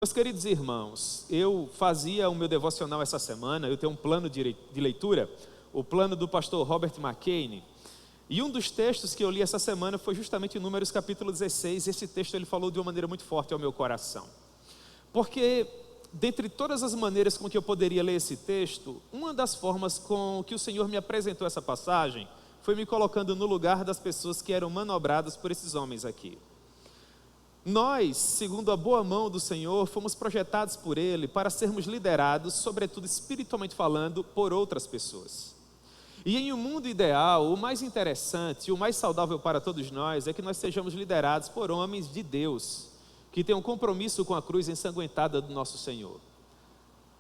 Meus queridos irmãos, eu fazia o meu devocional essa semana, eu tenho um plano de leitura, o plano do pastor Robert McCain, e um dos textos que eu li essa semana foi justamente em Números capítulo 16, esse texto ele falou de uma maneira muito forte ao meu coração, porque dentre todas as maneiras com que eu poderia ler esse texto, uma das formas com que o Senhor me apresentou essa passagem, foi me colocando no lugar das pessoas que eram manobradas por esses homens aqui. Nós, segundo a boa mão do Senhor, fomos projetados por Ele para sermos liderados, sobretudo espiritualmente falando, por outras pessoas. E em um mundo ideal, o mais interessante, o mais saudável para todos nós é que nós sejamos liderados por homens de Deus, que tenham compromisso com a cruz ensanguentada do nosso Senhor.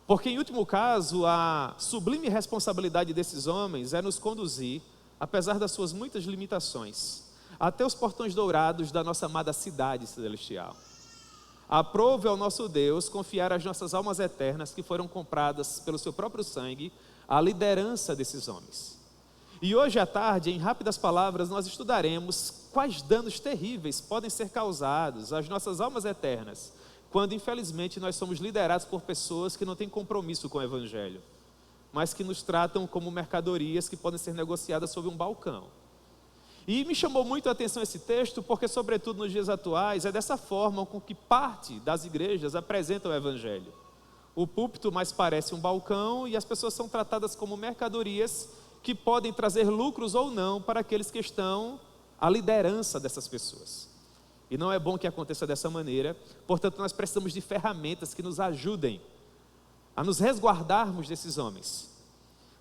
Porque em último caso, a sublime responsabilidade desses homens é nos conduzir, apesar das suas muitas limitações, até os portões dourados da nossa amada cidade celestial. Aprove ao nosso Deus confiar as nossas almas eternas que foram compradas pelo seu próprio sangue à liderança desses homens. E hoje à tarde, em rápidas palavras, nós estudaremos quais danos terríveis podem ser causados às nossas almas eternas quando infelizmente nós somos liderados por pessoas que não têm compromisso com o Evangelho, mas que nos tratam como mercadorias que podem ser negociadas sob um balcão. E me chamou muito a atenção esse texto, porque sobretudo nos dias atuais, é dessa forma com que parte das igrejas apresenta o Evangelho. O púlpito mais parece um balcão e as pessoas são tratadas como mercadorias que podem trazer lucros ou não para aqueles que estão à liderança dessas pessoas. E não é bom que aconteça dessa maneira, portanto nós precisamos de ferramentas que nos ajudem a nos resguardarmos desses homens.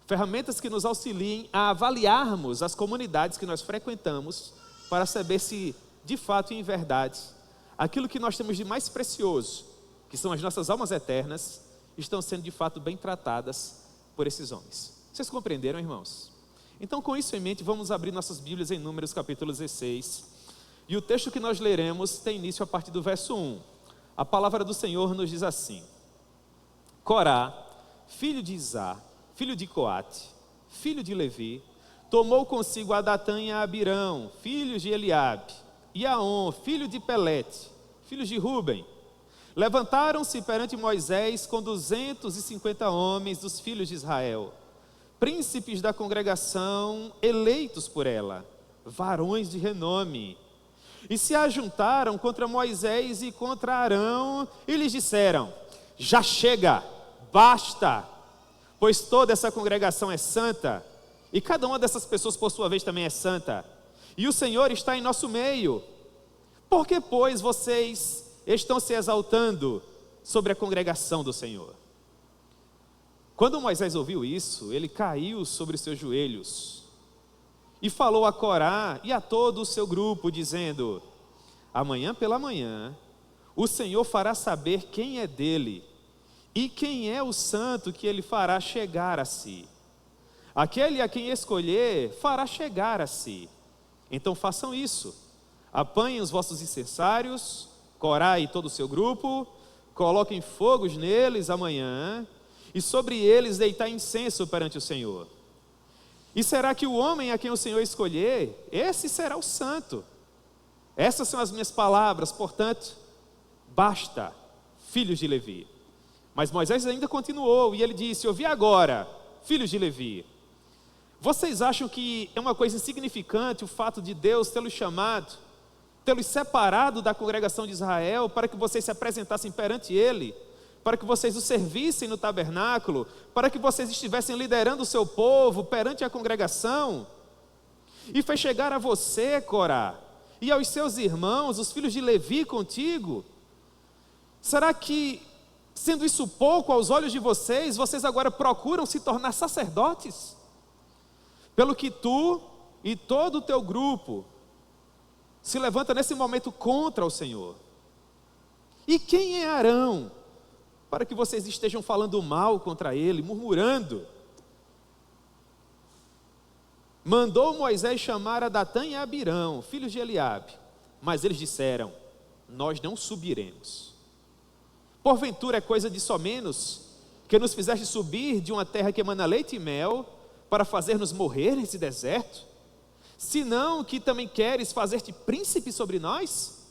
Ferramentas que nos auxiliem a avaliarmos as comunidades que nós frequentamos para saber se, de fato e em verdade, aquilo que nós temos de mais precioso, que são as nossas almas eternas, estão sendo de fato bem tratadas por esses homens. Vocês compreenderam, irmãos? Então, com isso em mente, vamos abrir nossas Bíblias em Números capítulo 16. E o texto que nós leremos tem início a partir do verso 1. A palavra do Senhor nos diz assim: Corá, filho de Izá, filho de Coate, filho de Levi, tomou consigo a Datã e a Abirão, filhos de Eliabe, e Aon, filho de Pelete, filhos de Ruben. Levantaram-se perante Moisés com 250 homens dos filhos de Israel, príncipes da congregação, eleitos por ela, varões de renome. E se ajuntaram contra Moisés e contra Arão, e lhes disseram: já chega, basta, pois toda essa congregação é santa, e cada uma dessas pessoas por sua vez também é santa, e o Senhor está em nosso meio. Por que, pois, vocês estão se exaltando sobre a congregação do Senhor? Quando Moisés ouviu isso, ele caiu sobre os seus joelhos, e falou a Corá e a todo o seu grupo, dizendo: amanhã pela manhã, o Senhor fará saber quem é dele, e quem é o santo que ele fará chegar a si. Aquele a quem escolher fará chegar a si. Então façam isso. Apanhem os vossos incensários, Corá e todo o seu grupo, coloquem fogos neles amanhã, e sobre eles deitar incenso perante o Senhor. E será que o homem a quem o Senhor escolher, esse será o santo. Essas são as minhas palavras, portanto, basta, filhos de Levi. Mas Moisés ainda continuou, e ele disse: ouvi agora, filhos de Levi, vocês acham que é uma coisa insignificante o fato de Deus tê-los chamado, tê-los separado da congregação de Israel, para que vocês se apresentassem perante Ele, para que vocês o servissem no tabernáculo, para que vocês estivessem liderando o seu povo perante a congregação? E fez chegar a você, Corá, e aos seus irmãos, os filhos de Levi contigo? Será que, sendo isso pouco aos olhos de vocês, vocês agora procuram se tornar sacerdotes? Pelo que tu e todo o teu grupo se levanta nesse momento contra o Senhor. E quem é Arão, para que vocês estejam falando mal contra ele, murmurando? Mandou Moisés chamar a Datã e a Abirão, filhos de Eliabe, mas eles disseram: nós não subiremos. Porventura é coisa de somenos que nos fizeste subir de uma terra que emana leite e mel, para fazer-nos morrer nesse deserto? Senão que também queres fazer-te príncipe sobre nós?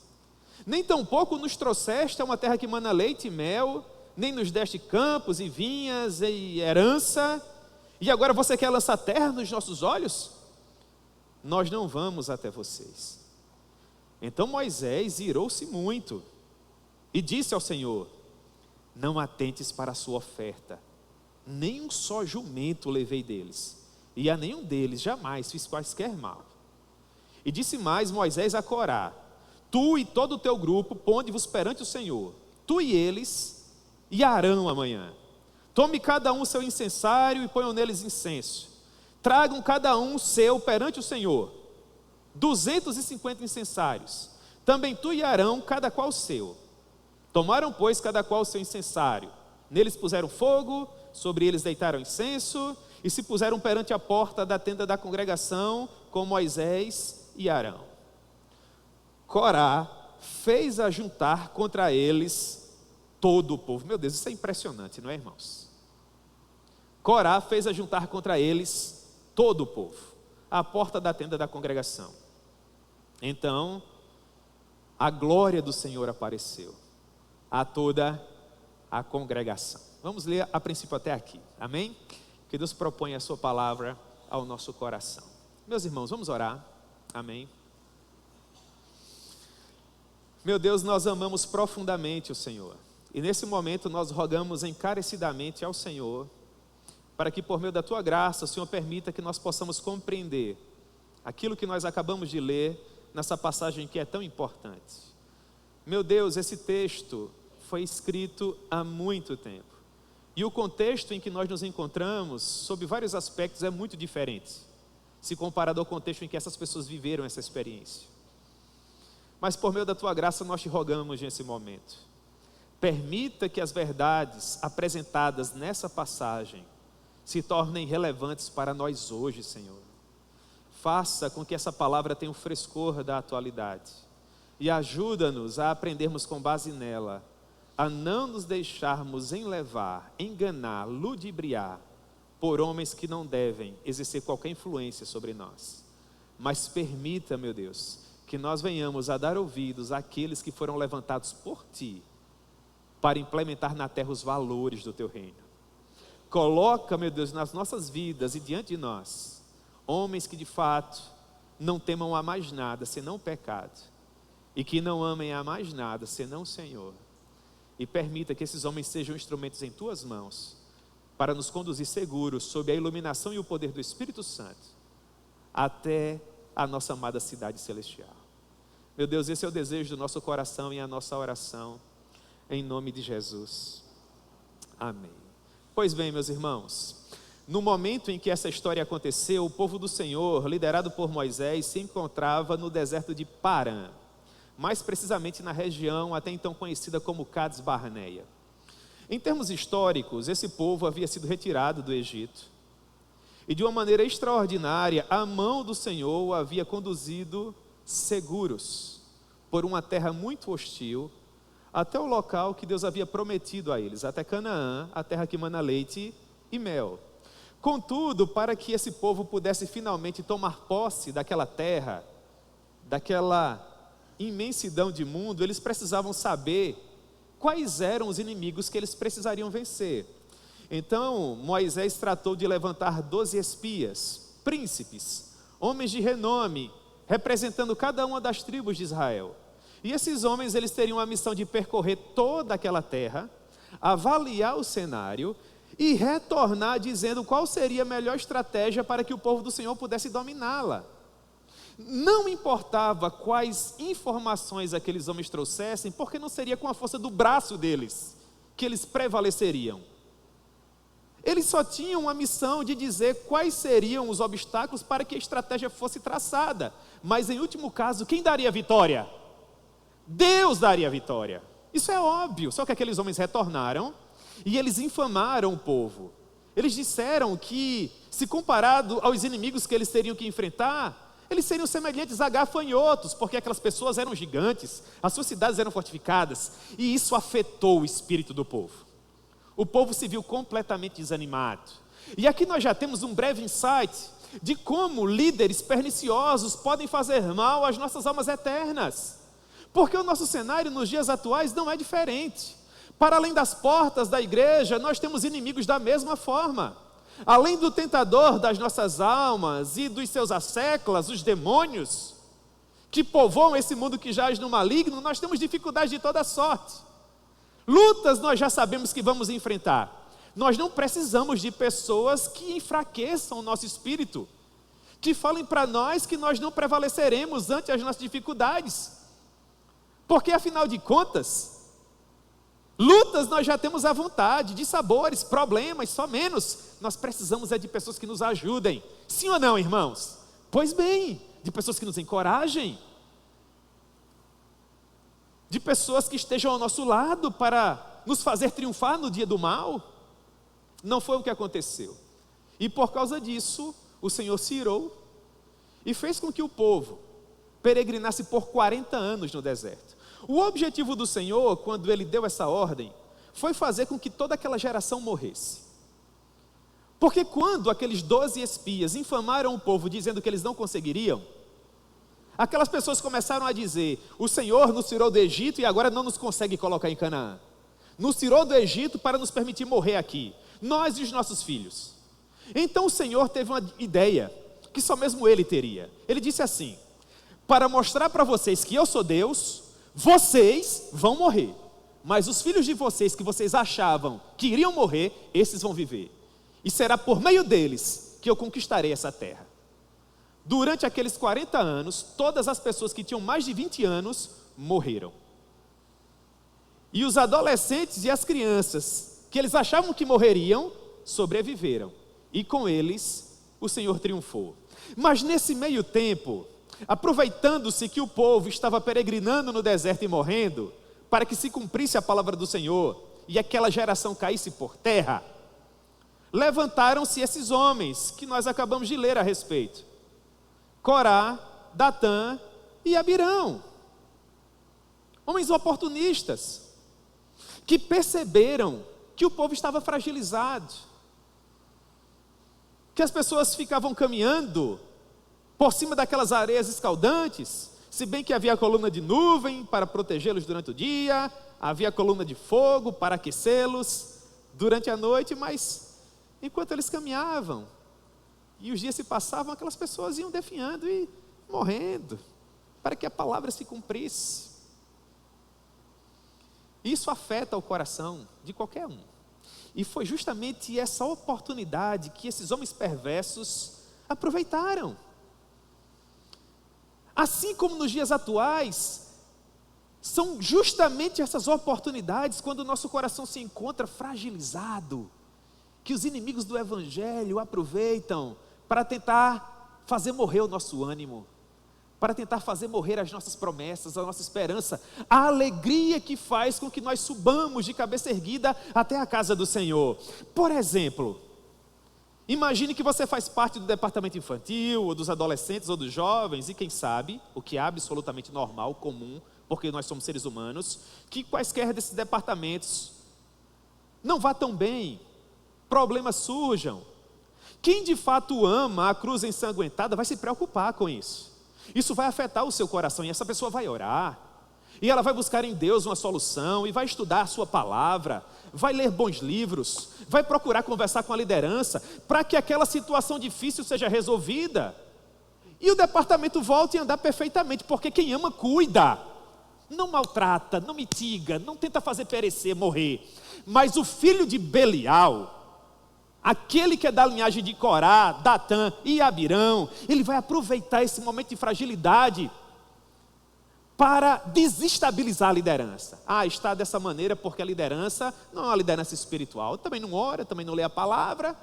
Nem tampouco nos trouxeste a uma terra que mana leite e mel, nem nos deste campos e vinhas e herança, e agora você quer lançar terra nos nossos olhos? Nós não vamos até vocês. Então Moisés irou-se muito e disse ao Senhor: não atentes para a sua oferta, nem um só jumento levei deles, e a nenhum deles jamais fiz quaisquer mal. E disse mais Moisés a Corá: tu e todo o teu grupo, ponde-vos perante o Senhor, tu e eles, e Arão amanhã. Tome cada um seu incensário e ponham neles incenso. Tragam cada um o seu perante o Senhor, 250 incensários. Também tu e Arão, cada qual o seu. Tomaram, pois, cada qual o seu incensário. Neles puseram fogo, sobre eles deitaram incenso, e se puseram perante a porta da tenda da congregação, com Moisés e Arão. Corá fez ajuntar contra eles todo o povo. Meu Deus, isso é impressionante, não é, irmãos? Corá fez ajuntar contra eles todo o povo, à porta da tenda da congregação. Então, a glória do Senhor apareceu a toda a congregação. Vamos ler a princípio até aqui, amém? Que Deus propõe a sua palavra ao nosso coração. Meus irmãos, vamos orar, amém? Meu Deus, nós amamos profundamente o Senhor, e nesse momento nós rogamos encarecidamente ao Senhor, para que por meio da tua graça o Senhor permita que nós possamos compreender aquilo que nós acabamos de ler nessa passagem que é tão importante. Meu Deus, esse texto foi escrito há muito tempo, e o contexto em que nós nos encontramos, sob vários aspectos, é muito diferente, se comparado ao contexto em que essas pessoas viveram essa experiência. Mas por meio da tua graça nós te rogamos nesse momento, permita que as verdades apresentadas nessa passagem se tornem relevantes para nós hoje, Senhor. Faça com que essa palavra tenha o frescor da atualidade e ajuda-nos a aprendermos com base nela, a não nos deixarmos enlevar, enganar, ludibriar por homens que não devem exercer qualquer influência sobre nós. Mas permita, meu Deus, que nós venhamos a dar ouvidos àqueles que foram levantados por Ti para implementar na terra os valores do Teu reino. Coloca, meu Deus, nas nossas vidas e diante de nós, homens que de fato não temam a mais nada senão o pecado, e que não amem a mais nada senão o Senhor. E permita que esses homens sejam instrumentos em Tuas mãos, para nos conduzir seguros, sob a iluminação e o poder do Espírito Santo, até a nossa amada cidade celestial. Meu Deus, esse é o desejo do nosso coração e a nossa oração, em nome de Jesus. Amém. Pois bem, meus irmãos, no momento em que essa história aconteceu, o povo do Senhor, liderado por Moisés, se encontrava no deserto de Parã, mais precisamente na região até então conhecida como Cades Barneia. Em termos históricos, esse povo havia sido retirado do Egito, e de uma maneira extraordinária, a mão do Senhor o havia conduzido seguros por uma terra muito hostil, até o local que Deus havia prometido a eles, até Canaã, a terra que mana leite e mel. Contudo, para que esse povo pudesse finalmente tomar posse daquela terra, daquela imensidão de mundo, eles precisavam saber quais eram os inimigos que eles precisariam vencer. Então, Moisés tratou de levantar 12 espias, príncipes, homens de renome, representando cada uma das tribos de Israel. E esses homens, eles teriam a missão de percorrer toda aquela terra, avaliar o cenário e retornar dizendo qual seria a melhor estratégia para que o povo do Senhor pudesse dominá-la. Não importava quais informações aqueles homens trouxessem, porque não seria com a força do braço deles que eles prevaleceriam. Eles só tinham a missão de dizer quais seriam os obstáculos para que a estratégia fosse traçada. Mas em último caso, quem daria a vitória? Deus daria a vitória. Isso é óbvio. Só que aqueles homens retornaram e eles infamaram o povo. Eles disseram que, se comparado aos inimigos que eles teriam que enfrentar, eles seriam semelhantes a gafanhotos, porque aquelas pessoas eram gigantes, as suas cidades eram fortificadas, e isso afetou o espírito do povo. O povo se viu completamente desanimado. E aqui nós já temos um breve insight de como líderes perniciosos podem fazer mal às nossas almas eternas. Porque o nosso cenário nos dias atuais não é diferente. Para além das portas da igreja, nós temos inimigos da mesma forma. Além do tentador das nossas almas e dos seus asseclas, os demônios, que povoam esse mundo que jaz no maligno, nós temos dificuldades de toda sorte. Lutas nós já sabemos que vamos enfrentar. Nós não precisamos de pessoas que enfraqueçam o nosso espírito, que falem para nós que nós não prevaleceremos ante as nossas dificuldades. Porque afinal de contas, lutas nós já temos à vontade, de sabores, problemas, só menos. Nós precisamos de pessoas que nos ajudem. Sim ou não, irmãos? Pois bem, de pessoas que nos encorajem, de pessoas que estejam ao nosso lado para nos fazer triunfar no dia do mal. Não foi o que aconteceu. E por causa disso, o Senhor se irou e fez com que o povo peregrinasse por 40 anos no deserto. O objetivo do Senhor, quando Ele deu essa ordem, foi fazer com que toda aquela geração morresse. Porque quando aqueles 12 espias infamaram o povo dizendo que eles não conseguiriam, aquelas pessoas começaram a dizer: o Senhor nos tirou do Egito e agora não nos consegue colocar em Canaã. Nos tirou do Egito para nos permitir morrer aqui, nós e os nossos filhos. Então o Senhor teve uma ideia que só mesmo Ele teria. Ele disse assim: para mostrar para vocês que eu sou Deus, vocês vão morrer, mas os filhos de vocês que vocês achavam que iriam morrer, esses vão viver. E será por meio deles que eu conquistarei essa terra. Durante aqueles 40 anos, todas as pessoas que tinham mais de 20 anos morreram. E os adolescentes e as crianças, que eles achavam que morreriam, sobreviveram. E com eles, o Senhor triunfou. Mas nesse meio tempo, aproveitando-se que o povo estava peregrinando no deserto e morrendo, para que se cumprisse a palavra do Senhor, e aquela geração caísse por terra, levantaram-se esses homens, que nós acabamos de ler a respeito. Corá, Datã e Abirão. Homens oportunistas, que perceberam que o povo estava fragilizado, que as pessoas ficavam caminhando por cima daquelas areias escaldantes, se bem que havia a coluna de nuvem para protegê-los durante o dia, havia a coluna de fogo para aquecê-los durante a noite, mas enquanto eles caminhavam e os dias se passavam, aquelas pessoas iam definhando e morrendo, para que a palavra se cumprisse. Isso afeta o coração de qualquer um. E foi justamente essa oportunidade que esses homens perversos aproveitaram. Assim como nos dias atuais, são justamente essas oportunidades, quando o nosso coração se encontra fragilizado, que os inimigos do Evangelho aproveitam para tentar fazer morrer o nosso ânimo, para tentar fazer morrer as nossas promessas, a nossa esperança, a alegria que faz com que nós subamos de cabeça erguida até a casa do Senhor. Por exemplo, imagine que você faz parte do departamento infantil, ou dos adolescentes, ou dos jovens, e quem sabe, o que é absolutamente normal, comum, porque nós somos seres humanos, que quaisquer desses departamentos não vá tão bem, problemas surjam. Quem de fato ama a cruz ensanguentada vai se preocupar com isso. Isso vai afetar o seu coração, e essa pessoa vai orar, e ela vai buscar em Deus uma solução, e vai estudar a sua palavra, vai ler bons livros, vai procurar conversar com a liderança, para que aquela situação difícil seja resolvida, e o departamento volte a andar perfeitamente, porque quem ama cuida, não maltrata, não mitiga, não tenta fazer perecer, morrer. Mas o filho de Belial, aquele que é da linhagem de Corá, Datã e Abirão, ele vai aproveitar esse momento de fragilidade para desestabilizar a liderança. Está dessa maneira porque a liderança não é uma liderança espiritual, também não ora, também não lê a palavra.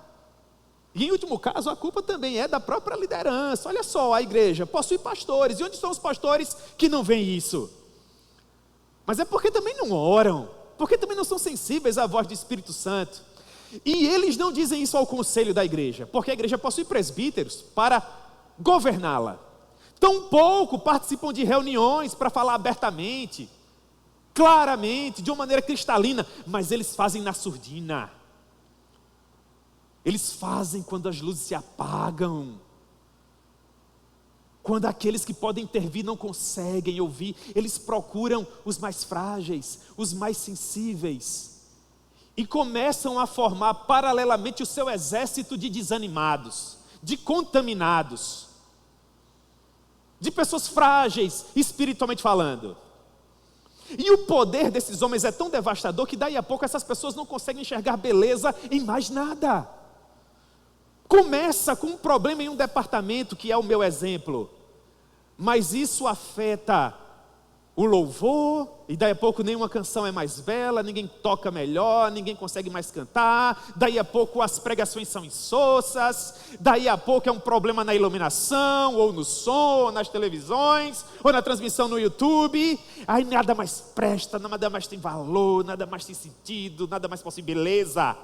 E em último caso, a culpa também é da própria liderança. Olha só, a igreja possui pastores, e onde estão os pastores que não veem isso? Mas é porque também não oram, porque também não são sensíveis à voz do Espírito Santo. E eles não dizem isso ao conselho da igreja, porque a igreja possui presbíteros para governá-la. Tampouco participam de reuniões para falar abertamente, claramente, de uma maneira cristalina, mas eles fazem na surdina. Eles fazem quando as luzes se apagam. Quando aqueles que podem intervir não conseguem ouvir, eles procuram os mais frágeis, os mais sensíveis, e começam a formar paralelamente o seu exército de desanimados, de contaminados, de pessoas frágeis, espiritualmente falando. E o poder desses homens é tão devastador que daí a pouco essas pessoas não conseguem enxergar beleza em mais nada. Começa com um problema em um departamento, que é o meu exemplo, mas isso afeta o louvor, e daí a pouco nenhuma canção é mais bela, ninguém toca melhor, ninguém consegue mais cantar, daí a pouco as pregações são insossas, daí a pouco é um problema na iluminação, ou no som, ou nas televisões, ou na transmissão no YouTube, aí nada mais presta, nada mais tem valor, nada mais tem sentido, nada mais possui beleza.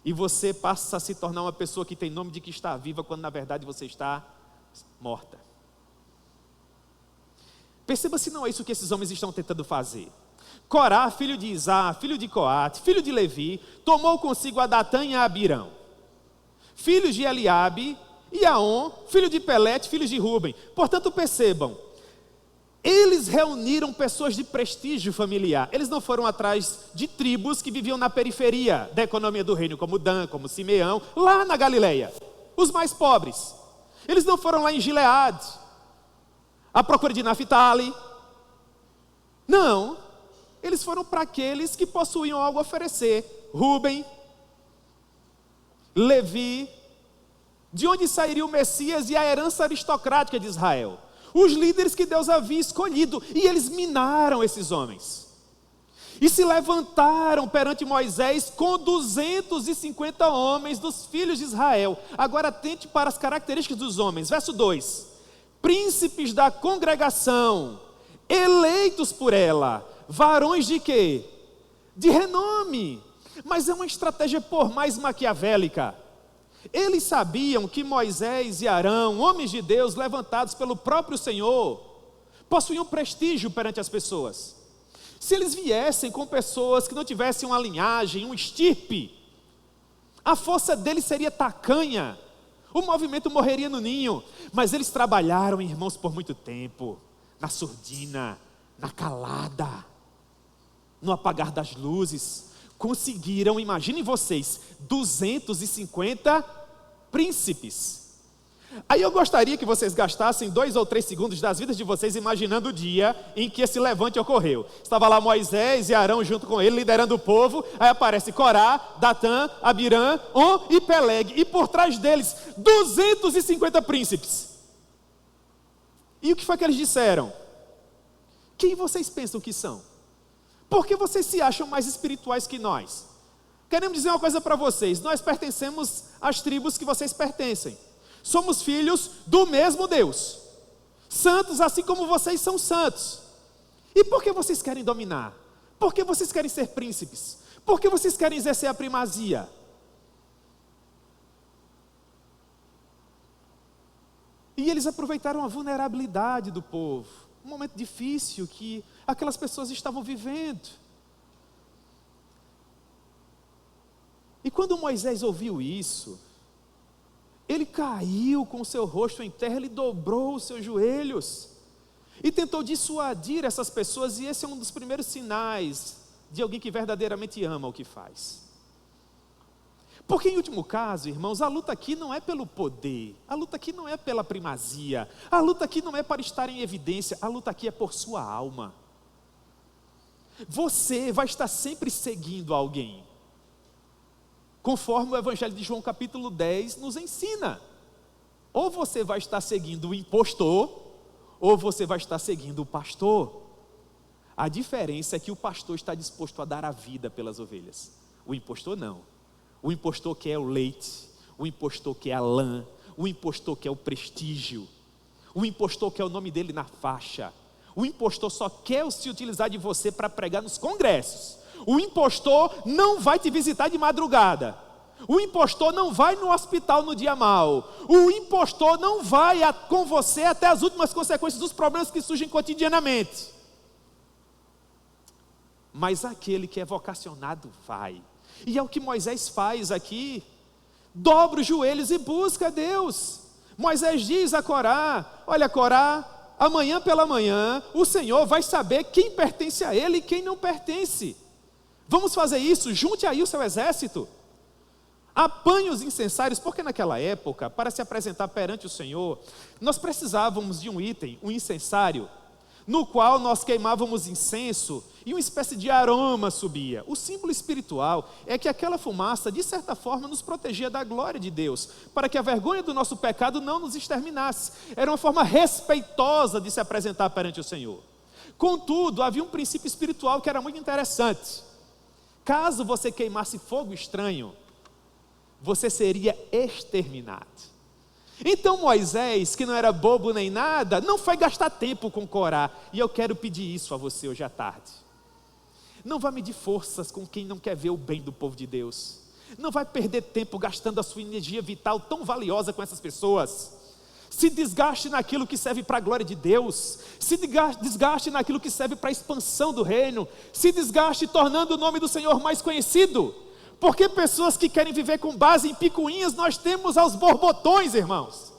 E você passa a se tornar uma pessoa que tem nome de que está viva, quando na verdade você está morta. Perceba se não é isso que esses homens estão tentando fazer. Corá, filho de Izá, filho de Coate, filho de Levi, tomou consigo a Datã e a Abirão, filhos de Eliabe, e Aon, filho de Pelete, filhos de Ruben. Portanto, percebam, eles reuniram pessoas de prestígio familiar. Eles não foram atrás de tribos que viviam na periferia da economia do reino, como Dan, como Simeão, lá na Galileia, os mais pobres. Eles não foram lá em Gileade, à procura de Naphtali. Não, eles foram para aqueles que possuíam algo a oferecer. Ruben, Levi, de onde sairia o Messias e a herança aristocrática de Israel. Os líderes que Deus havia escolhido, e eles minaram esses homens. E se levantaram perante Moisés com 250 homens dos filhos de Israel. Agora atente para as características dos homens. Verso 2. Príncipes da congregação, eleitos por ela, varões de quê? De renome. Mas é uma estratégia por mais maquiavélica. Eles sabiam que Moisés e Arão, homens de Deus levantados pelo próprio Senhor, possuíam prestígio perante as pessoas. Se eles viessem com pessoas que não tivessem uma linhagem, um estirpe, a força deles seria tacanha, o movimento morreria no ninho. Mas eles trabalharam, irmãos, por muito tempo, na surdina, na calada, no apagar das luzes. Conseguiram, imaginem vocês, 250 príncipes. Aí eu gostaria que vocês gastassem 2 ou 3 segundos das vidas de vocês imaginando o dia em que esse levante ocorreu. Estava lá Moisés e Arão junto com ele, liderando o povo. Aí aparece Corá, Datã, Abirã, On e Peleg. E por trás deles, 250 príncipes. E o que foi que eles disseram? Quem vocês pensam que são? Por que vocês se acham mais espirituais que nós? Queremos dizer uma coisa para vocês. Nós pertencemos às tribos que vocês pertencem. Somos filhos do mesmo Deus, santos assim como vocês são santos. E por que vocês querem dominar? Por que vocês querem ser príncipes? Por que vocês querem exercer a primazia? E eles aproveitaram a vulnerabilidade do povo, um momento difícil que aquelas pessoas estavam vivendo. E quando Moisés ouviu isso, ele caiu com o seu rosto em terra, ele dobrou os seus joelhos e tentou dissuadir essas pessoas. E esse é um dos primeiros sinais de alguém que verdadeiramente ama o que faz. Porque em último caso, irmãos, a luta aqui não é pelo poder, a luta aqui não é pela primazia, a luta aqui não é para estar em evidência, a luta aqui é por sua alma. Você vai estar sempre seguindo alguém, conforme o Evangelho de João capítulo 10 nos ensina. Ou você vai estar seguindo o impostor, ou você vai estar seguindo o pastor. A diferença é que o pastor está disposto a dar a vida pelas ovelhas. O impostor não. O impostor quer o leite, o impostor quer a lã, o impostor quer o prestígio, o impostor quer o nome dele na faixa. O impostor só quer se utilizar de você para pregar nos congressos. O impostor não vai te visitar de madrugada. O impostor não vai no hospital no dia mau. O impostor não vai com você até as últimas consequências dos problemas que surgem cotidianamente. Mas aquele que é vocacionado vai. E é o que Moisés faz aqui. Dobra os joelhos e busca a Deus. Moisés diz a Corá: olha, Corá, amanhã pela manhã o Senhor vai saber quem pertence a ele e quem não pertence. Vamos fazer isso, junte aí o seu exército. Apanhe os incensários, porque naquela época, para se apresentar perante o Senhor, nós precisávamos de um item, um incensário, no qual nós queimávamos incenso e uma espécie de aroma subia. O símbolo espiritual é que aquela fumaça, de certa forma, nos protegia da glória de Deus, para que a vergonha do nosso pecado não nos exterminasse. Era uma forma respeitosa de se apresentar perante o Senhor. Contudo, havia um princípio espiritual que era muito interessante. Caso você queimasse fogo estranho, você seria exterminado. Então Moisés, que não era bobo nem nada, não foi gastar tempo com Corá. E eu quero pedir isso a você hoje à tarde. Não vá medir forças com quem não quer ver o bem do povo de Deus. Não vai perder tempo gastando a sua energia vital tão valiosa com essas pessoas. Se desgaste naquilo que serve para a glória de Deus. Se desgaste naquilo que serve para a expansão do reino. Se desgaste tornando o nome do Senhor mais conhecido. Porque pessoas que querem viver com base em picuinhas, nós temos aos borbotões, irmãos.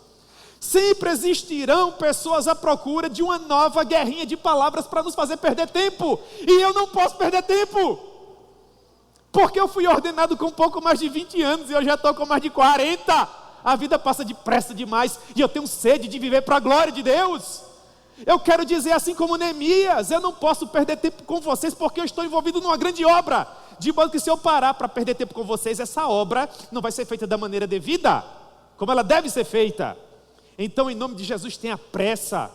Sempre existirão pessoas à procura de uma nova guerrinha de palavras para nos fazer perder tempo. E eu não posso perder tempo. Porque eu fui ordenado com um pouco mais de 20 anos e eu já estou com mais de 40. A vida passa depressa demais e eu tenho sede de viver para a glória de Deus. Eu quero dizer assim como Neemias, eu não posso perder tempo com vocês porque eu estou envolvido numa grande obra. De modo que se eu parar para perder tempo com vocês, essa obra não vai ser feita da maneira devida, como ela deve ser feita. Então, em nome de Jesus, tenha pressa.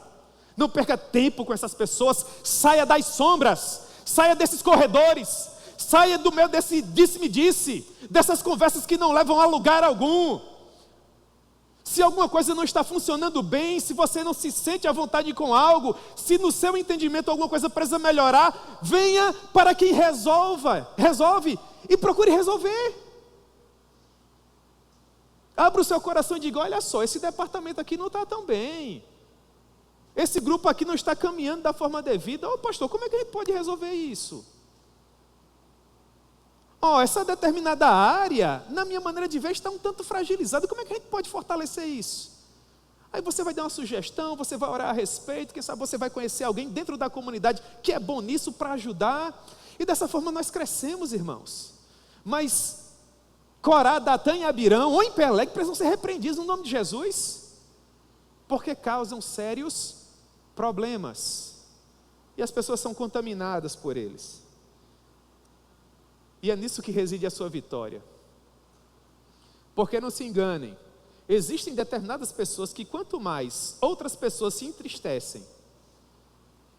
Não perca tempo com essas pessoas. Saia das sombras, saia desses corredores, saia do meio desse disse-me-disse, dessas conversas que não levam a lugar algum. Se alguma coisa não está funcionando bem, se você não se sente à vontade com algo, se no seu entendimento alguma coisa precisa melhorar, venha para quem resolve e procure resolver. Abra o seu coração e diga: olha só, esse departamento aqui não está tão bem. Esse grupo aqui não está caminhando da forma devida. Ô pastor, como é que a gente pode resolver isso? Essa determinada área, na minha maneira de ver, está um tanto fragilizada. Como é que a gente pode fortalecer isso? Aí você vai dar uma sugestão, você vai orar a respeito, quem sabe você vai conhecer alguém dentro da comunidade que é bom nisso para ajudar. E dessa forma nós crescemos, irmãos. Mas Corá, Datã e Abirão, ou em Peleg, precisam ser repreendidos no nome de Jesus, porque causam sérios problemas. E as pessoas são contaminadas por eles. E é nisso que reside a sua vitória. Porque não se enganem, existem determinadas pessoas que quanto mais outras pessoas se entristecem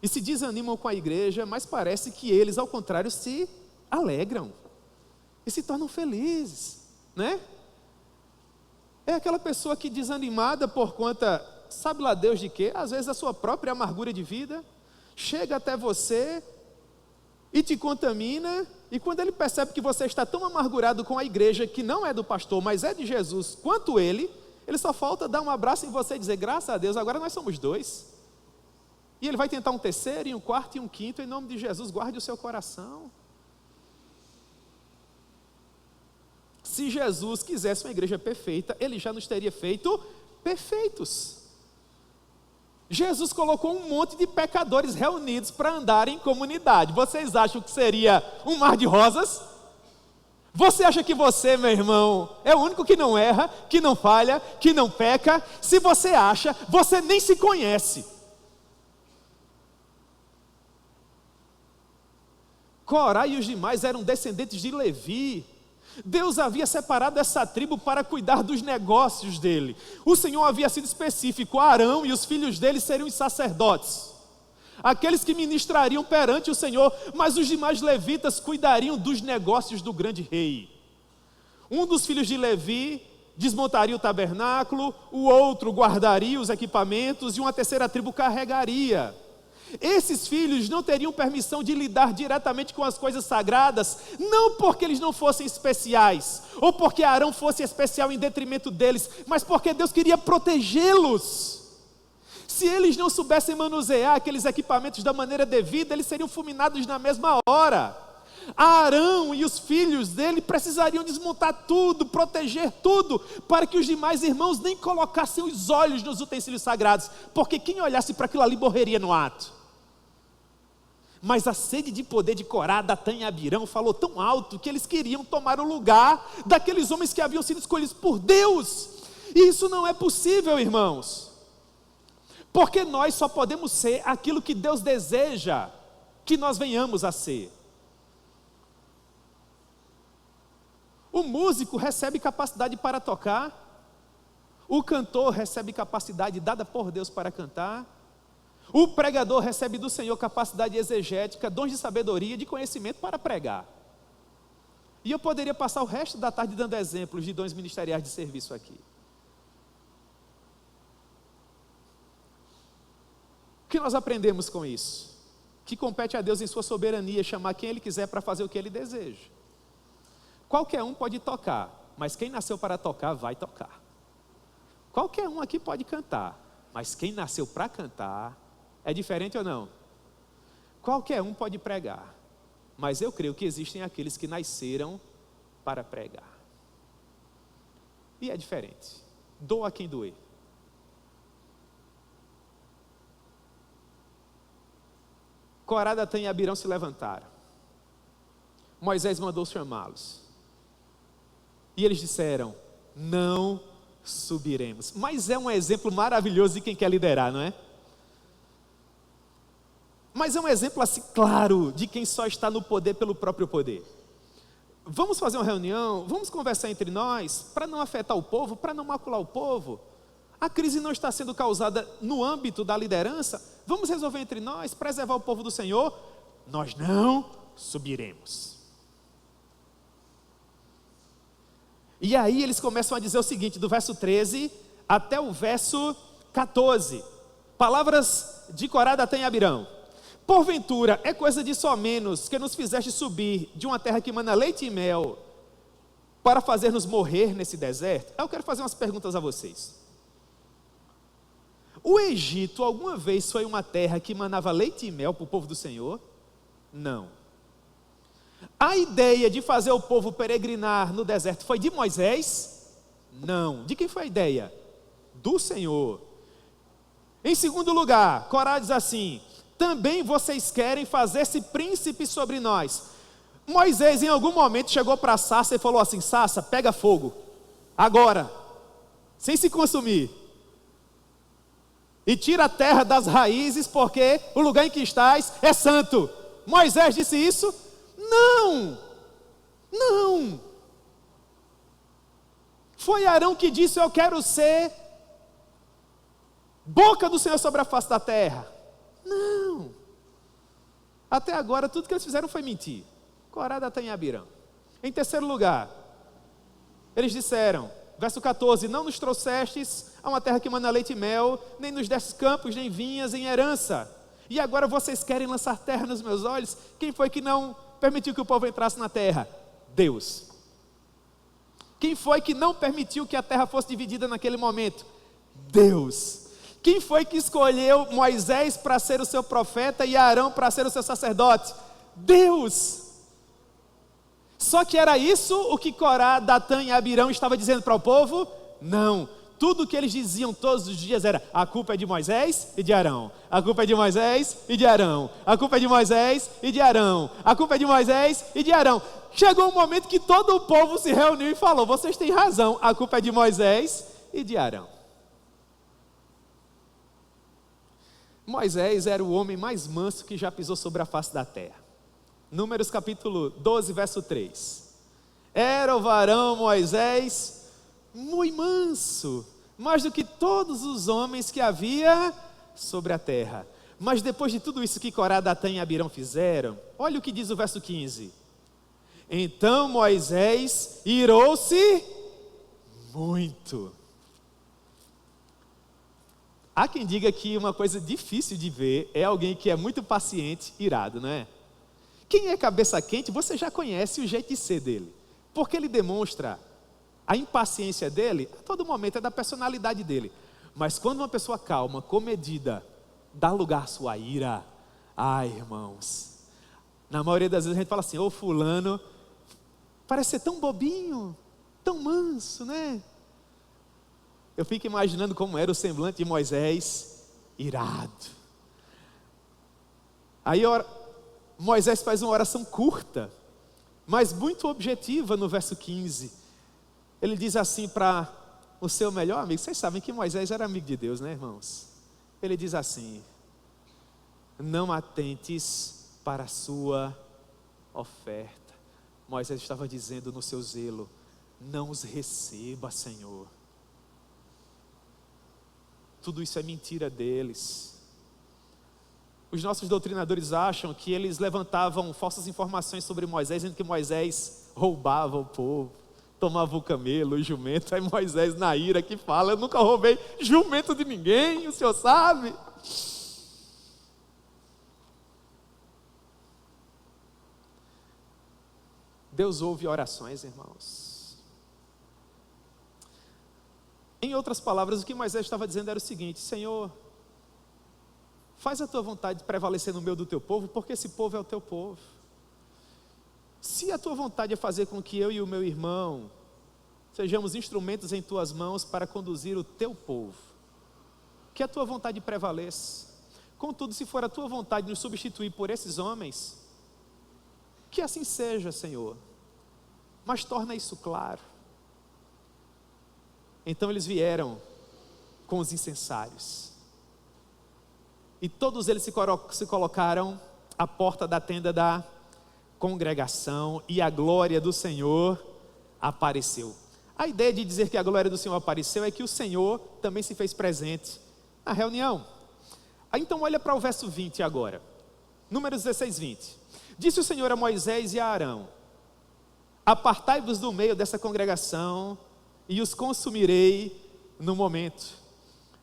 e se desanimam com a igreja, mais parece que eles, ao contrário, se alegram e se tornam felizes, né? É aquela pessoa que desanimada por conta, sabe lá Deus de quê? Às vezes a sua própria amargura de vida, chega até você e te contamina, e quando ele percebe que você está tão amargurado com a igreja, que não é do pastor, mas é de Jesus, quanto ele só falta dar um abraço em você e dizer: graças a Deus, agora nós somos dois. E ele vai tentar um terceiro, e um quarto, e um quinto. Em nome de Jesus, guarde o seu coração. Se Jesus quisesse uma igreja perfeita, ele já nos teria feito perfeitos. Jesus colocou um monte de pecadores reunidos para andar em comunidade. Vocês acham que seria um mar de rosas? Você acha que você, meu irmão, é o único que não erra, que não falha, que não peca? Se você acha, você nem se conhece. Corá e os demais eram descendentes de Levi. Deus havia separado essa tribo para cuidar dos negócios dele. O Senhor havia sido específico: Arão e os filhos dele seriam os sacerdotes, aqueles que ministrariam perante o Senhor, mas os demais levitas cuidariam dos negócios do grande rei. Um dos filhos de Levi desmontaria o tabernáculo, o outro guardaria os equipamentos e uma terceira tribo carregaria. Esses filhos não teriam permissão de lidar diretamente com as coisas sagradas, não porque eles não fossem especiais, ou porque Arão fosse especial em detrimento deles, mas porque Deus queria protegê-los. Se eles não soubessem manusear aqueles equipamentos da maneira devida, eles seriam fulminados na mesma hora. Arão e os filhos dele precisariam desmontar tudo, proteger tudo, para que os demais irmãos nem colocassem os olhos nos utensílios sagrados, porque quem olhasse para aquilo ali morreria no ato. Mas a sede de poder de Corá, Datã e Abirão falou tão alto que eles queriam tomar o lugar daqueles homens que haviam sido escolhidos por Deus. E isso não é possível, irmãos, porque nós só podemos ser aquilo que Deus deseja que nós venhamos a ser. O músico recebe capacidade para tocar, o cantor recebe capacidade dada por Deus para cantar, o pregador recebe do Senhor capacidade exegética, dons de sabedoria, de conhecimento para pregar. E eu poderia passar o resto da tarde dando exemplos de dons ministeriais de serviço aqui. O que nós aprendemos com isso? Que compete a Deus em sua soberania chamar quem Ele quiser para fazer o que Ele deseja. Qualquer um pode tocar, mas quem nasceu para tocar vai tocar. Qualquer um aqui pode cantar, mas quem nasceu para cantar é diferente ou não? Qualquer um pode pregar, mas eu creio que existem aqueles que nasceram para pregar. E é diferente. Doa quem doer. Corá, Datã e Abirão se levantaram. Moisés mandou chamá-los. E eles disseram: não subiremos. Mas é um exemplo maravilhoso de quem quer liderar, não é? Mas é um exemplo assim claro de quem só está no poder pelo próprio poder. Vamos fazer uma reunião, vamos conversar entre nós, para não afetar o povo, para não macular o povo. A crise não está sendo causada no âmbito da liderança, vamos resolver entre nós, preservar o povo do Senhor. Nós não subiremos. E aí eles começam a dizer o seguinte, do verso 13 até o verso 14. Palavras de Corá, Datã e Abirão. Porventura, é coisa de só menos que nos fizeste subir de uma terra que mana leite e mel, para fazer-nos morrer nesse deserto? Eu quero fazer umas perguntas a vocês. O Egito alguma vez foi uma terra que manava leite e mel para o povo do Senhor? Não. A ideia de fazer o povo peregrinar no deserto foi de Moisés? Não. De quem foi a ideia? Do Senhor. Em segundo lugar, Corá diz assim: também vocês querem fazer-se príncipe sobre nós. Moisés em algum momento chegou para Sassa e falou assim: Sassa, pega fogo, agora, sem se consumir, e tira a terra das raízes, porque o lugar em que estás é santo. Moisés disse isso? Não, não. Foi Arão que disse: eu quero ser boca do Senhor sobre a face da terra. Não. Até agora tudo que eles fizeram foi mentir. Corá, Datã e Abirão. Em terceiro lugar, eles disseram, verso 14: não nos trouxestes a uma terra que mana leite e mel, nem nos destes campos, nem vinhas em herança. E agora vocês querem lançar terra nos meus olhos? Quem foi que não permitiu que o povo entrasse na terra? Deus. Quem foi que não permitiu que a terra fosse dividida naquele momento? Deus. Quem foi que escolheu Moisés para ser o seu profeta e Arão para ser o seu sacerdote? Deus. Só que era isso o que Corá, Datã e Abirão estava dizendo para o povo? Não. Tudo o que eles diziam todos os dias era: a culpa é de Moisés e de Arão. A culpa é de Moisés e de Arão. A culpa é de Moisés e de Arão. A culpa é de Moisés e de Arão. Chegou um momento que todo o povo se reuniu e falou: vocês têm razão, a culpa é de Moisés e de Arão. Moisés era o homem mais manso que já pisou sobre a face da terra. Números capítulo 12, verso 3. Era o varão Moisés muito manso, mais do que todos os homens que havia sobre a terra. Mas depois de tudo isso que Corá, Datã e Abirão fizeram, olha o que diz o verso 15. Então Moisés irou-se muito. Há quem diga que uma coisa difícil de ver é alguém que é muito paciente, irado, não é? Quem é cabeça quente, você já conhece o jeito de ser dele, porque ele demonstra a impaciência dele a todo momento, é da personalidade dele. Mas quando uma pessoa calma, comedida, dá lugar à sua ira, ai irmãos, Na maioria das vezes a gente fala assim: ô fulano, parece ser tão bobinho, tão manso, né? Eu fico imaginando como era o semblante de Moisés, irado. Aí Moisés faz uma oração curta, mas muito objetiva no verso 15. Ele diz assim para o seu melhor amigo. Vocês sabem que Moisés era amigo de Deus, né, irmãos? Ele diz assim: não atentes para a sua oferta. Moisés estava dizendo no seu zelo: não os receba, Senhor. Tudo isso é mentira deles. Os nossos doutrinadores acham que eles levantavam falsas informações sobre Moisés, dizendo que Moisés roubava o povo, tomava o camelo, o jumento. Aí Moisés, na ira, que fala: eu nunca roubei jumento de ninguém, o senhor sabe. Deus ouve orações, irmãos. Em outras palavras, o que Moisés estava dizendo era o seguinte: Senhor, faz a tua vontade prevalecer no meio do teu povo, porque esse povo é o teu povo. Se a tua vontade é fazer com que eu e o meu irmão sejamos instrumentos em tuas mãos para conduzir o teu povo, que a tua vontade prevaleça. Contudo, se for a tua vontade nos substituir por esses homens, que assim seja, Senhor, mas torna isso claro. Então eles vieram com os incensários, e todos eles se colocaram à porta da tenda da congregação, e a glória do Senhor apareceu. A ideia de dizer que a glória do Senhor apareceu é que o Senhor também se fez presente na reunião. Então olha para o verso 20 agora, Números 16, 20. Disse o Senhor a Moisés e a Arão: apartai-vos do meio dessa congregação, e os consumirei no momento.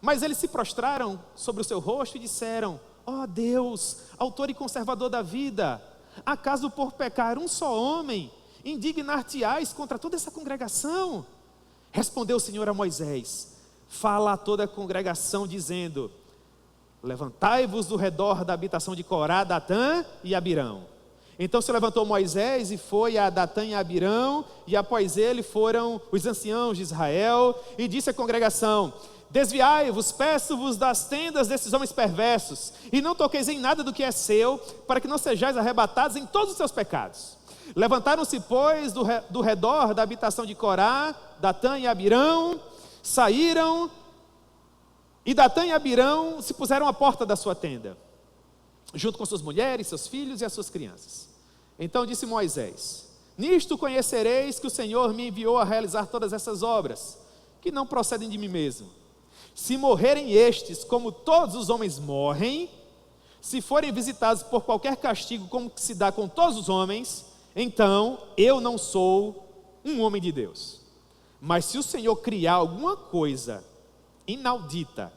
Mas eles se prostraram sobre o seu rosto e disseram: ó Deus, autor e conservador da vida, acaso por pecar um só homem, indignar-te-ás contra toda essa congregação? Respondeu o Senhor a Moisés: fala a toda a congregação dizendo: levantai-vos do redor da habitação de Corá, Datã e Abirão. Então se levantou Moisés e foi a Datã e a Abirão, e após ele foram os anciãos de Israel, e disse à congregação: desviai-vos, peço-vos das tendas desses homens perversos, e não toqueis em nada do que é seu, para que não sejais arrebatados em todos os seus pecados. Levantaram-se, pois, do redor da habitação de Corá, Datã e Abirão, saíram, e Datã e Abirão se puseram à porta da sua tenda, junto com suas mulheres, seus filhos e as suas crianças. Então disse Moisés: nisto conhecereis que o Senhor me enviou a realizar todas essas obras, que não procedem de mim mesmo. Se morrerem estes como todos os homens morrem, se forem visitados por qualquer castigo como que se dá com todos os homens, então eu não sou um homem de Deus. Mas se o Senhor criar alguma coisa inaudita,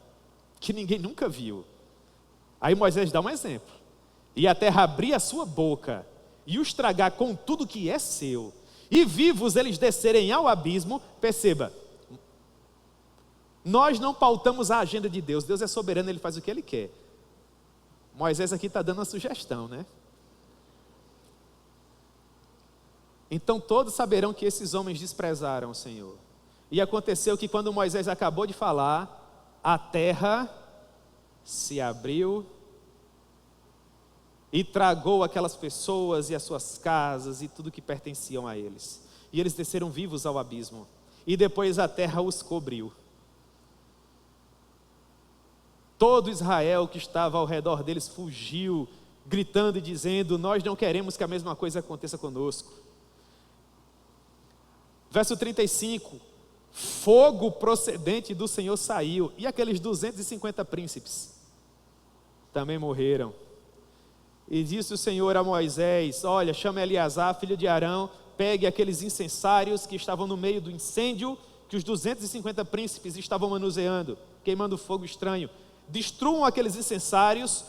que ninguém nunca viu, aí Moisés dá um exemplo: e a terra abrir a sua boca e os tragar com tudo que é seu, e vivos eles descerem ao abismo. Perceba, nós não pautamos a agenda de Deus. Deus é soberano, Ele faz o que Ele quer. Moisés aqui está dando uma sugestão, né? Então todos saberão que esses homens desprezaram o Senhor. E aconteceu que quando Moisés acabou de falar, a terra se abriu e tragou aquelas pessoas e as suas casas e tudo que pertenciam a eles. E eles desceram vivos ao abismo, e depois a terra os cobriu. Todo Israel que estava ao redor deles fugiu, gritando e dizendo: nós não queremos que a mesma coisa aconteça conosco. Verso 35, fogo procedente do Senhor saiu, e aqueles 250 príncipes também morreram. E disse o Senhor a Moisés: olha, chame Eleazar, filho de Arão, pegue aqueles incensários que estavam no meio do incêndio, que os 250 príncipes estavam manuseando, queimando fogo estranho. Destruam aqueles incensários,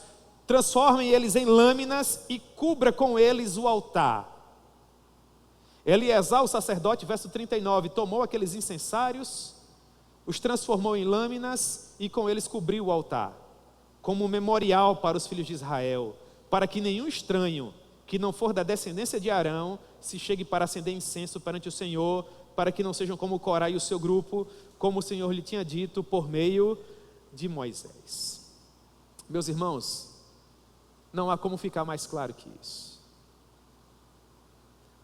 transformem eles em lâminas e cubra com eles o altar. Eleazar, o sacerdote, verso 39, tomou aqueles incensários, os transformou em lâminas e com eles cobriu o altar, como um memorial para os filhos de Israel, para que nenhum estranho que não for da descendência de Arão se chegue para acender incenso perante o Senhor, para que não sejam como Corá e o seu grupo, como o Senhor lhe tinha dito por meio de Moisés. Meus irmãos, não há como ficar mais claro que isso.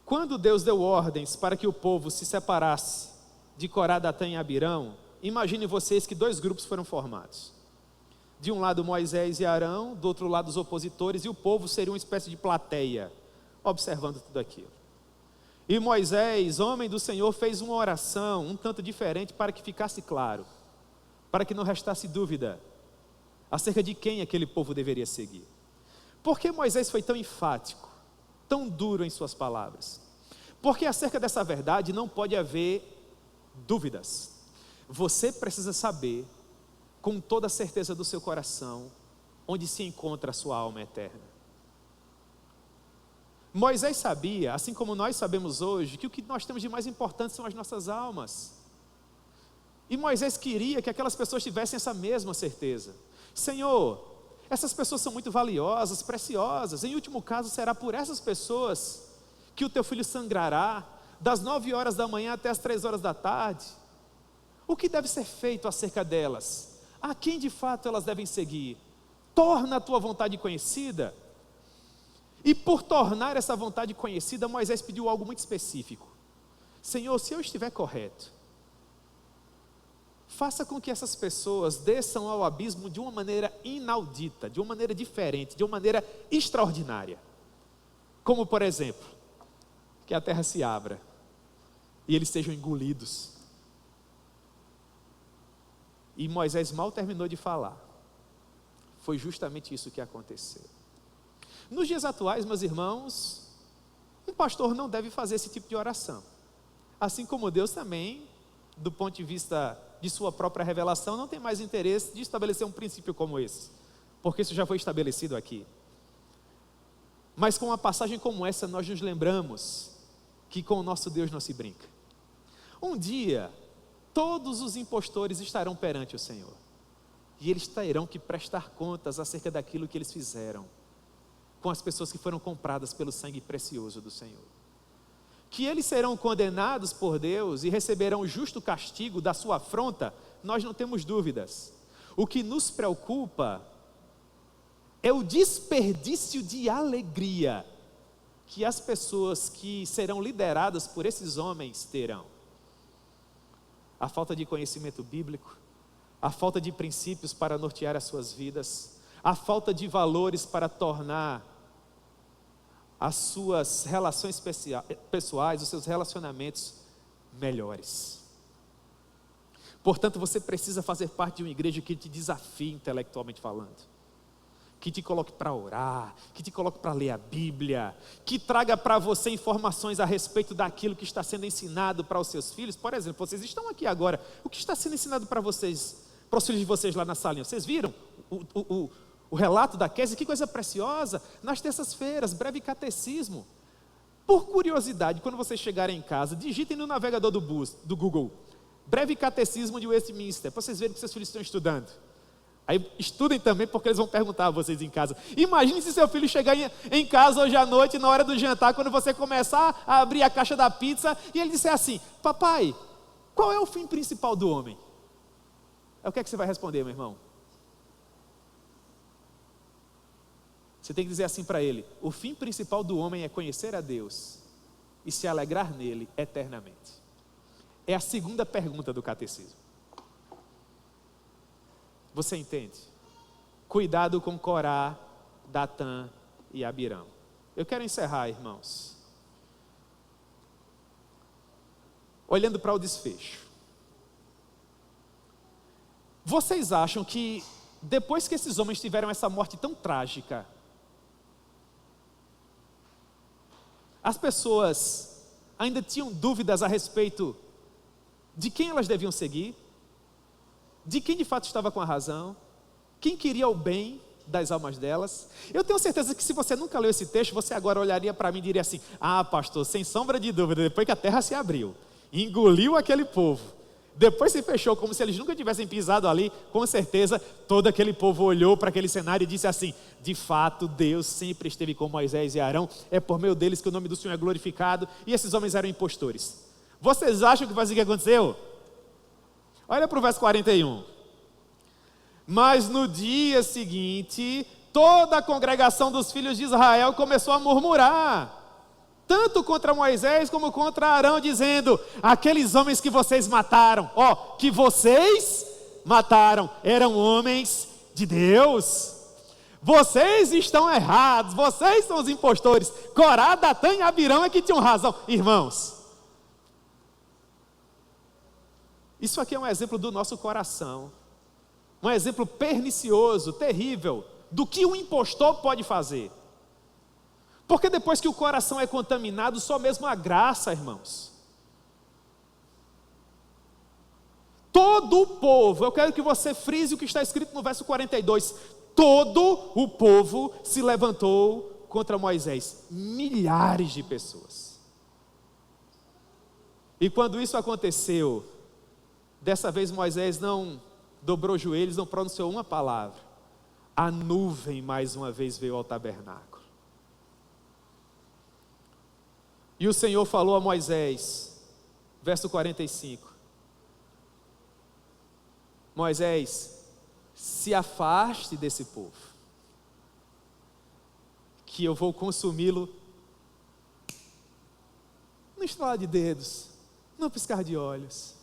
Quando Deus deu ordens para que o povo se separasse de Corá, Datã e Abirão, imagine vocês que 2 grupos foram formados. De um lado Moisés e Arão, do outro lado os opositores, e o povo seria uma espécie de plateia, observando tudo aquilo. E Moisés, homem do Senhor, fez uma oração um tanto diferente para que ficasse claro, para que não restasse dúvida acerca de quem aquele povo deveria seguir. Por que Moisés foi tão enfático, tão duro em suas palavras? Porque acerca dessa verdade não pode haver dúvidas. Você precisa saber, com toda a certeza do seu coração, onde se encontra a sua alma eterna. Moisés sabia, assim como nós sabemos hoje, que o que nós temos de mais importante são as nossas almas. E Moisés queria que aquelas pessoas tivessem essa mesma certeza. Senhor, essas pessoas são muito valiosas, preciosas. Em último caso, será por essas pessoas que o teu filho sangrará, das 9 horas da manhã até as 3 horas da tarde. O que deve ser feito acerca delas? A quem de fato elas devem seguir? Torna a tua vontade conhecida. E por tornar essa vontade conhecida, Moisés pediu algo muito específico. Senhor, se eu estiver correto, faça com que essas pessoas desçam ao abismo de uma maneira inaudita, de uma maneira diferente, de uma maneira extraordinária. Como, por exemplo, que a terra se abra e eles sejam engolidos. E Moisés mal terminou de falar. Foi justamente isso que aconteceu. Nos dias atuais, meus irmãos, um pastor não deve fazer esse tipo de oração. Assim como Deus também, do ponto de vista de sua própria revelação, não tem mais interesse de estabelecer um princípio como esse, porque isso já foi estabelecido aqui. Mas com uma passagem como essa, nós nos lembramos que com o nosso Deus não se brinca. Um dia, todos os impostores estarão perante o Senhor, e eles terão que prestar contas acerca daquilo que eles fizeram com as pessoas que foram compradas pelo sangue precioso do Senhor. Que eles serão condenados por Deus e receberão o justo castigo da sua afronta, nós não temos dúvidas. O que nos preocupa é o desperdício de alegria que as pessoas que serão lideradas por esses homens terão. A falta de conhecimento bíblico, a falta de princípios para nortear as suas vidas, a falta de valores para tornar as suas relações pessoais, os seus relacionamentos melhores. Portanto, você precisa fazer parte de uma igreja que te desafie intelectualmente falando, que te coloque para orar, que te coloque para ler a Bíblia, que traga para você informações a respeito daquilo que está sendo ensinado para os seus filhos. Por exemplo, vocês estão aqui agora, o que está sendo ensinado para vocês, para os filhos de vocês lá na salinha? Vocês viram o relato da Kézia? Que coisa preciosa! Nas terças-feiras, breve catecismo. Por curiosidade, quando vocês chegarem em casa, digitem no navegador do Google, breve catecismo de Westminster, para vocês verem que seus filhos estão estudando. Aí estudem também, porque eles vão perguntar a vocês em casa. Imagine se seu filho chegar em casa hoje à noite, na hora do jantar, quando você começar a abrir a caixa da pizza, e ele disser assim: papai, qual é o fim principal do homem? O que é que você vai responder, meu irmão? Você tem que dizer assim para ele: o fim principal do homem é conhecer a Deus e se alegrar nele eternamente. É a segunda pergunta do catecismo. Você entende? Cuidado com Corá, Datã e Abirão. Eu quero encerrar, irmãos, olhando para o desfecho. Vocês acham que depois que esses homens tiveram essa morte tão trágica, as pessoas ainda tinham dúvidas a respeito de quem elas deviam seguir? De quem de fato estava com a razão? Quem queria o bem das almas delas? Eu tenho certeza que se você nunca leu esse texto, você agora olharia para mim e diria assim: ah, pastor, sem sombra de dúvida, depois que a terra se abriu, engoliu aquele povo, Depois se fechou como se eles nunca tivessem pisado ali. Com certeza todo aquele povo olhou para aquele cenário e disse assim: de fato Deus sempre esteve com Moisés e Arão, é por meio deles que o nome do Senhor é glorificado. E esses homens eram impostores. Vocês acham que foi assim que aconteceu? Olha para o verso 41. Mas no dia seguinte, toda a congregação dos filhos de Israel começou a murmurar, tanto contra Moisés como contra Arão, dizendo: aqueles homens que vocês mataram, que vocês mataram, eram homens de Deus. Vocês estão errados, vocês são os impostores. Corá, Datã e Abirão é que tinham razão. Irmãos, isso aqui é um exemplo do nosso coração, um exemplo pernicioso, terrível, do que um impostor pode fazer. Porque depois que o coração é contaminado, só mesmo a graça, irmãos. Todo o povo, eu quero que você frise o que está escrito no verso 42, todo o povo se levantou contra Moisés, milhares de pessoas. E quando isso aconteceu, dessa vez Moisés não dobrou joelhos, não pronunciou uma palavra. A nuvem mais uma vez veio ao tabernáculo. E o Senhor falou a Moisés, verso 45, Moisés, se afaste desse povo, que eu vou consumi-lo, no estalar de dedos, no piscar de olhos.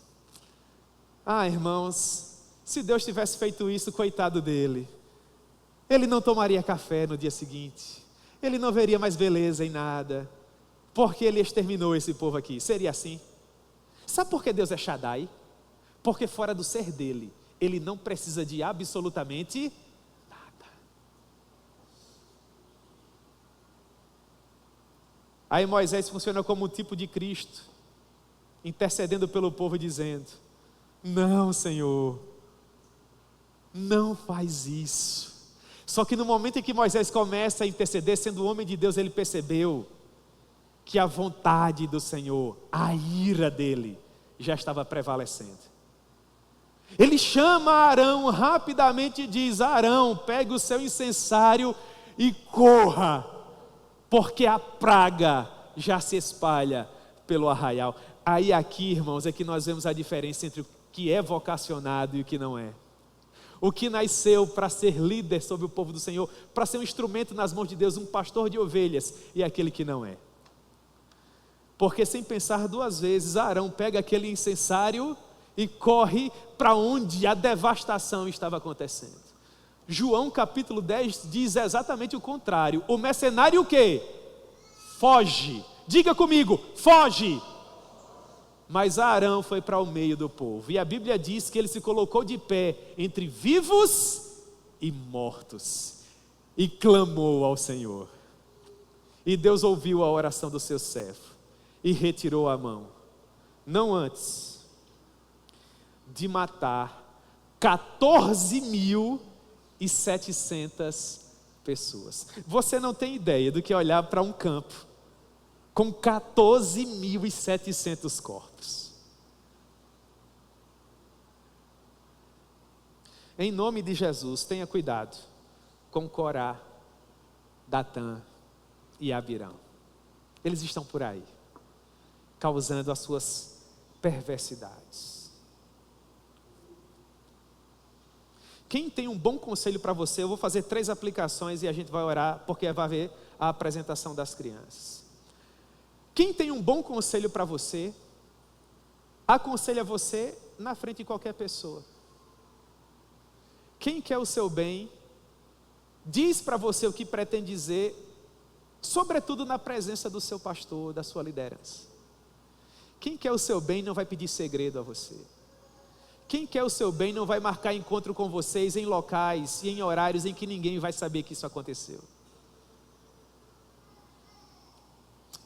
Irmãos, se Deus tivesse feito isso, coitado dele, ele não tomaria café no dia seguinte, ele não veria mais beleza em nada, porque ele exterminou esse povo aqui. Seria assim? Sabe por que Deus é Shaddai? Porque fora do ser dele, ele não precisa de absolutamente nada. Aí Moisés funciona como um tipo de Cristo, intercedendo pelo povo, dizendo: não, Senhor, não faz isso. Só que no momento em que Moisés começa a interceder, sendo homem de Deus, ele percebeu que a vontade do Senhor, a ira dele, já estava prevalecendo. Ele chama Arão rapidamente e diz: Arão, pegue o seu incensário e corra, porque a praga já se espalha pelo arraial. Aí aqui, irmãos, é que nós vemos a diferença entre o que é vocacionado e o que não é. O que nasceu para ser líder sobre o povo do Senhor, para ser um instrumento nas mãos de Deus, um pastor de ovelhas, e aquele que não é. Porque sem pensar duas vezes, Arão pega aquele incensário e corre para onde a devastação estava acontecendo. João capítulo 10 diz exatamente o contrário. O mercenário o quê? Foge. Diga comigo, foge. Mas Arão foi para o meio do povo. E a Bíblia diz que ele se colocou de pé entre vivos e mortos. E clamou ao Senhor. E Deus ouviu a oração do seu servo. E retirou a mão, não antes de matar 14.700 pessoas. Você não tem ideia do que é olhar para um campo com 14.700 corpos. Em nome de Jesus, tenha cuidado com Corá, Datã e Abirão. Eles estão por aí, causando as suas perversidades. Quem tem um bom conselho para você, eu vou fazer 3 aplicações e a gente vai orar, porque vai haver a apresentação das crianças. Quem tem um bom conselho para você, aconselha você na frente de qualquer pessoa. Quem quer o seu bem, diz para você o que pretende dizer, sobretudo na presença do seu pastor, da sua liderança. Quem quer o seu bem não vai pedir segredo a você. Quem quer o seu bem não vai marcar encontro com vocês em locais e em horários em que ninguém vai saber que isso aconteceu.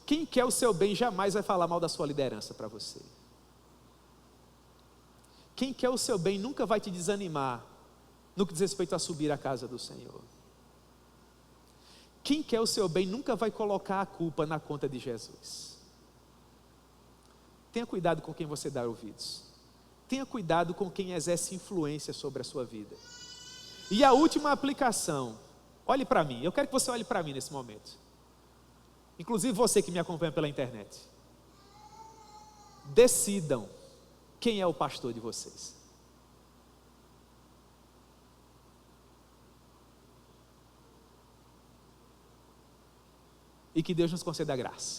Quem quer o seu bem jamais vai falar mal da sua liderança para você. Quem quer o seu bem nunca vai te desanimar no que diz respeito a subir à casa do Senhor. Quem quer o seu bem nunca vai colocar a culpa na conta de Jesus. Tenha cuidado com quem você dá ouvidos. Tenha cuidado com quem exerce influência sobre a sua vida. E a última aplicação, olhe para mim, eu quero que você olhe para mim nesse momento. Inclusive você que me acompanha pela internet. Decidam quem é o pastor de vocês. E que Deus nos conceda a graça